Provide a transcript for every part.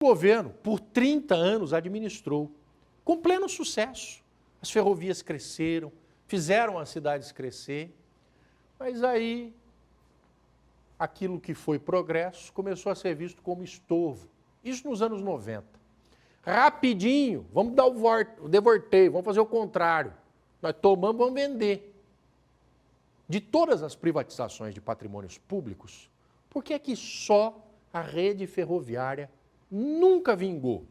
O governo, por 30 anos, administrou, com pleno sucesso. As ferrovias cresceram, fizeram as cidades crescer, mas aí aquilo que foi progresso começou a ser visto como estorvo. Isso nos anos 90. Rapidinho, vamos dar o devorteio, vamos fazer o contrário. Nós tomamos, vamos vender. De todas as privatizações de patrimônios públicos, por que é que só a rede ferroviária nunca vingou?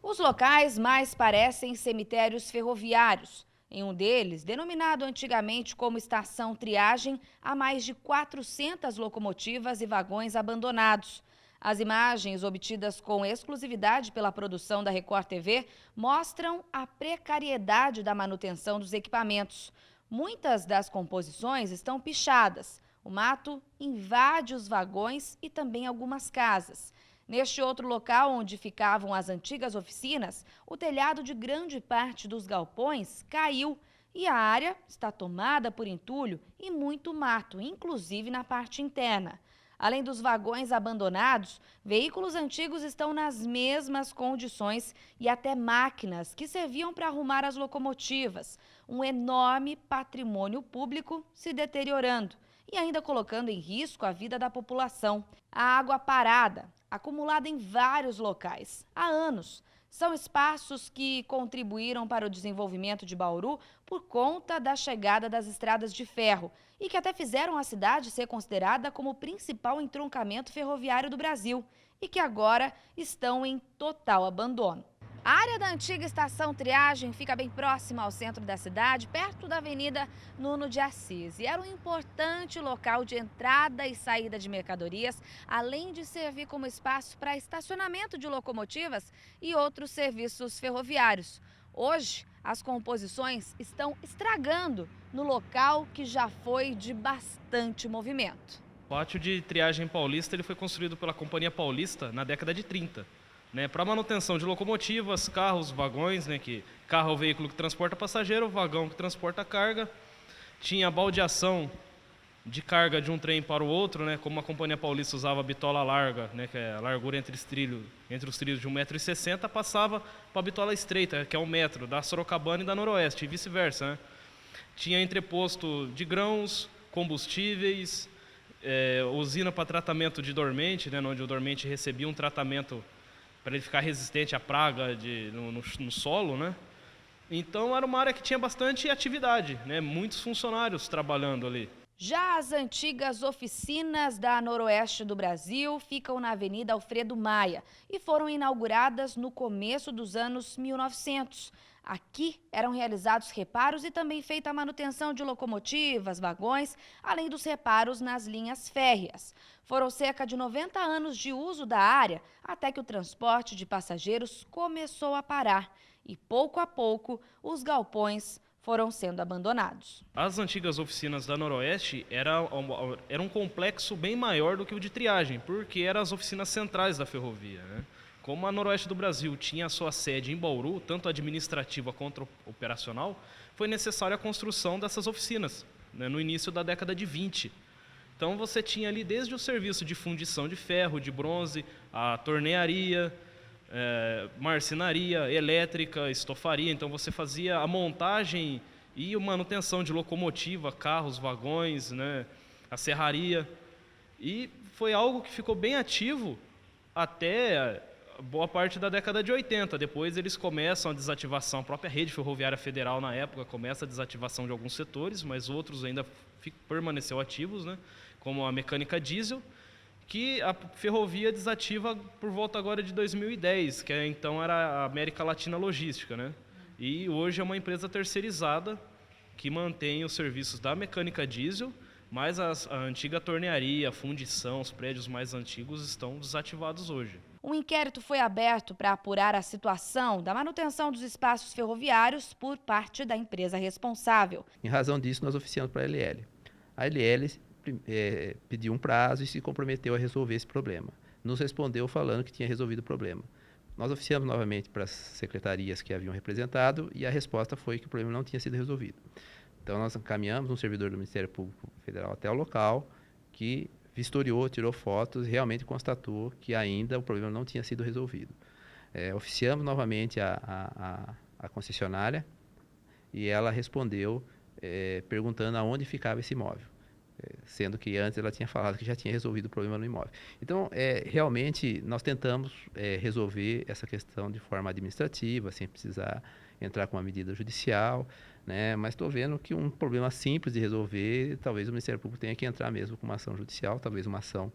Os locais mais parecem cemitérios ferroviários. Em um deles, denominado antigamente como Estação Triagem, há mais de 400 locomotivas e vagões abandonados. As imagens obtidas com exclusividade pela produção da Record TV mostram a precariedade da manutenção dos equipamentos. Muitas das composições estão pichadas. O mato invade os vagões e também algumas casas. Neste outro local onde ficavam as antigas oficinas, o telhado de grande parte dos galpões caiu e a área está tomada por entulho e muito mato, inclusive na parte interna. Além dos vagões abandonados, veículos antigos estão nas mesmas condições e até máquinas que serviam para arrumar as locomotivas. Um enorme patrimônio público se deteriorando e ainda colocando em risco a vida da população. A água parada, acumulada em vários locais há anos. São espaços que contribuíram para o desenvolvimento de Bauru por conta da chegada das estradas de ferro e que até fizeram a cidade ser considerada como o principal entroncamento ferroviário do Brasil e que agora estão em total abandono. A área da antiga Estação Triagem fica bem próxima ao centro da cidade, perto da Avenida Nuno de Assis. E era um importante local de entrada e saída de mercadorias, além de servir como espaço para estacionamento de locomotivas e outros serviços ferroviários. Hoje, as composições estão estragando no local que já foi de bastante movimento. O pátio de triagem paulista ele foi construído pela Companhia Paulista na década de 30. Para manutenção de locomotivas, carros, vagões, que carro é o veículo que transporta passageiro, vagão que transporta carga. Tinha baldeação de carga de um trem para o outro, como a Companhia Paulista usava a bitola larga, que é a largura entre os trilhos de 1,60 m, passava para a bitola estreita, que é 1 metro, da Sorocabana e da Noroeste, e vice-versa. Tinha entreposto de grãos, combustíveis, usina para tratamento de dormente, onde o dormente recebia um tratamento para ele ficar resistente à praga no solo, Então era uma área que tinha bastante atividade, muitos funcionários trabalhando ali. Já as antigas oficinas da Noroeste do Brasil ficam na Avenida Alfredo Maia e foram inauguradas no começo dos anos 1900. Aqui eram realizados reparos e também feita a manutenção de locomotivas, vagões, além dos reparos nas linhas férreas. Foram cerca de 90 anos de uso da área até que o transporte de passageiros começou a parar e, pouco a pouco, os galpões foram sendo abandonados. As antigas oficinas da Noroeste era um complexo bem maior do que o de triagem, porque eram as oficinas centrais da ferrovia. Como a Noroeste do Brasil tinha a sua sede em Bauru, tanto administrativa quanto operacional, foi necessária a construção dessas oficinas, no início da década de 20. Então você tinha ali desde o serviço de fundição de ferro, de bronze, a tornearia, marcenaria, elétrica, estofaria. Então você fazia a montagem e a manutenção de locomotiva, carros, vagões, a serraria. E foi algo que ficou bem ativo até boa parte da década de 80. Depois eles começam a desativação, a própria rede ferroviária federal na época começa a desativação de alguns setores, mas outros ainda permaneceu ativos, como a mecânica diesel, que a ferrovia desativa por volta agora de 2010, que então era a América Latina Logística, E hoje é uma empresa terceirizada que mantém os serviços da mecânica diesel, mas a antiga tornearia, a fundição, os prédios mais antigos estão desativados hoje. Um inquérito foi aberto para apurar a situação da manutenção dos espaços ferroviários por parte da empresa responsável. Em razão disso, nós oficiamos para a LL. A LL pediu um prazo e se comprometeu a resolver esse problema. Nos respondeu falando que tinha resolvido o problema. Nós oficiamos novamente para as secretarias que haviam representado e a resposta foi que o problema não tinha sido resolvido. Então nós encaminhamos um servidor do Ministério Público Federal até o local, que vistoriou, tirou fotos e realmente constatou que ainda o problema não tinha sido resolvido. Oficiamos novamente a concessionária e ela respondeu perguntando aonde ficava esse imóvel, sendo que antes ela tinha falado que já tinha resolvido o problema no imóvel. Então, realmente, nós tentamos resolver essa questão de forma administrativa, sem precisar entrar com uma medida judicial, né? Mas estou vendo que um problema simples de resolver, talvez o Ministério Público tenha que entrar mesmo com uma ação judicial, talvez uma ação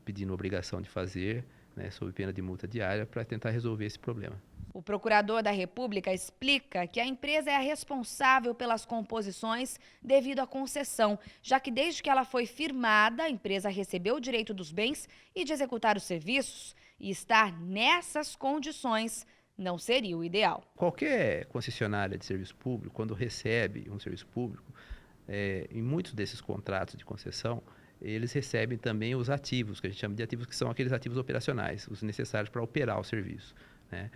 pedindo obrigação de fazer, né, sob pena de multa diária, para tentar resolver esse problema. O procurador da República explica que a empresa é a responsável pelas composições devido à concessão, já que desde que ela foi firmada, a empresa recebeu o direito dos bens e de executar os serviços, e estar nessas condições não seria o ideal. Qualquer concessionária de serviço público, quando recebe um serviço público, em muitos desses contratos de concessão, eles recebem também os ativos, que a gente chama de ativos, que são aqueles ativos operacionais, os necessários para operar o serviço, né?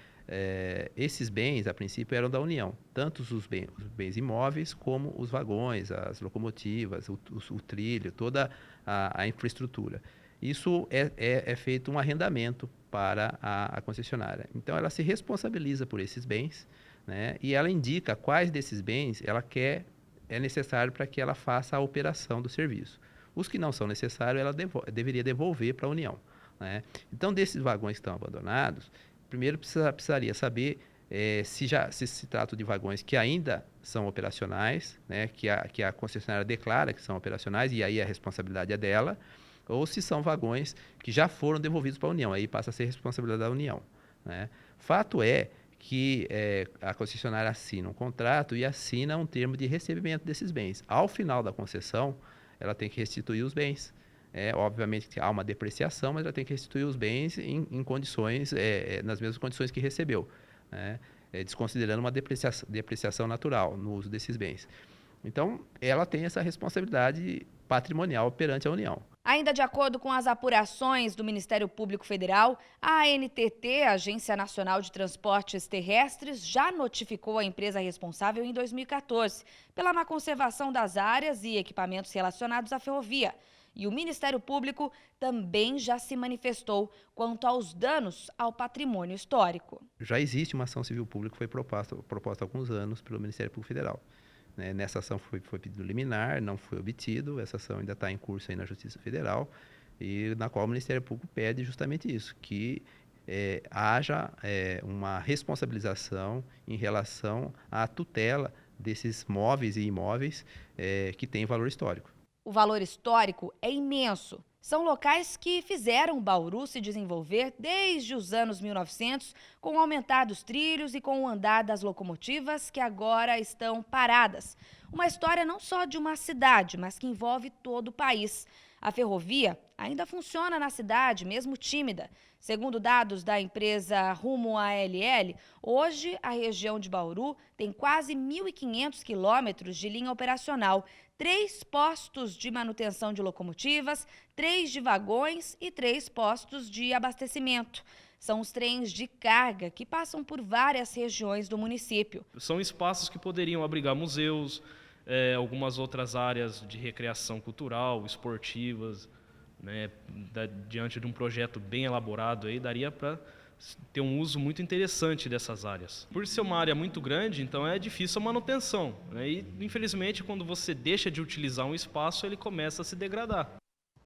Esses bens, a princípio, eram da União, tanto os bens imóveis como os vagões, as locomotivas, o trilho, toda a infraestrutura. Isso é feito um arrendamento para a concessionária. Então, ela se responsabiliza por esses bens, né? E ela indica quais desses bens é necessário para que ela faça a operação do serviço. Os que não são necessários, ela deveria devolver para a União, né? Então, desses vagões que estão abandonados, primeiro precisaria saber se se trata de vagões que ainda são operacionais, né, que a concessionária declara que são operacionais, e aí a responsabilidade é dela, ou se são vagões que já foram devolvidos para a União, aí passa a ser responsabilidade da União, né? Fato é que a concessionária assina um contrato e assina um termo de recebimento desses bens. Ao final da concessão, ela tem que restituir os bens. Obviamente que há uma depreciação, mas ela tem que restituir os bens em condições, nas mesmas condições que recebeu, né? Desconsiderando uma depreciação natural no uso desses bens. Então, ela tem essa responsabilidade patrimonial perante a União. Ainda de acordo com as apurações do Ministério Público Federal, a ANTT, Agência Nacional de Transportes Terrestres, já notificou a empresa responsável em 2014 pela má conservação das áreas e equipamentos relacionados à ferrovia. E o Ministério Público também já se manifestou quanto aos danos ao patrimônio histórico. Já existe uma ação civil pública que foi proposta há alguns anos pelo Ministério Público Federal. Nessa ação foi pedido liminar, não foi obtido. Essa ação ainda está em curso aí na Justiça Federal, e na qual o Ministério Público pede justamente isso, que haja uma responsabilização em relação à tutela desses móveis e imóveis que têm valor histórico. O valor histórico é imenso. São locais que fizeram Bauru se desenvolver desde os anos 1900, com o aumentar dos trilhos e com o andar das locomotivas que agora estão paradas. Uma história não só de uma cidade, mas que envolve todo o país. A ferrovia ainda funciona na cidade, mesmo tímida. Segundo dados da empresa Rumo ALL, hoje a região de Bauru tem quase 1.500 quilômetros de linha operacional, 3 postos de manutenção de locomotivas, 3 de vagões e 3 postos de abastecimento. São os trens de carga que passam por várias regiões do município. São espaços que poderiam abrigar museus, algumas outras áreas de recreação cultural, esportivas, né? Diante de um projeto bem elaborado, aí, daria para ter um uso muito interessante dessas áreas. Por ser uma área muito grande, então é difícil a manutenção, né? E, infelizmente, quando você deixa de utilizar um espaço, ele começa a se degradar.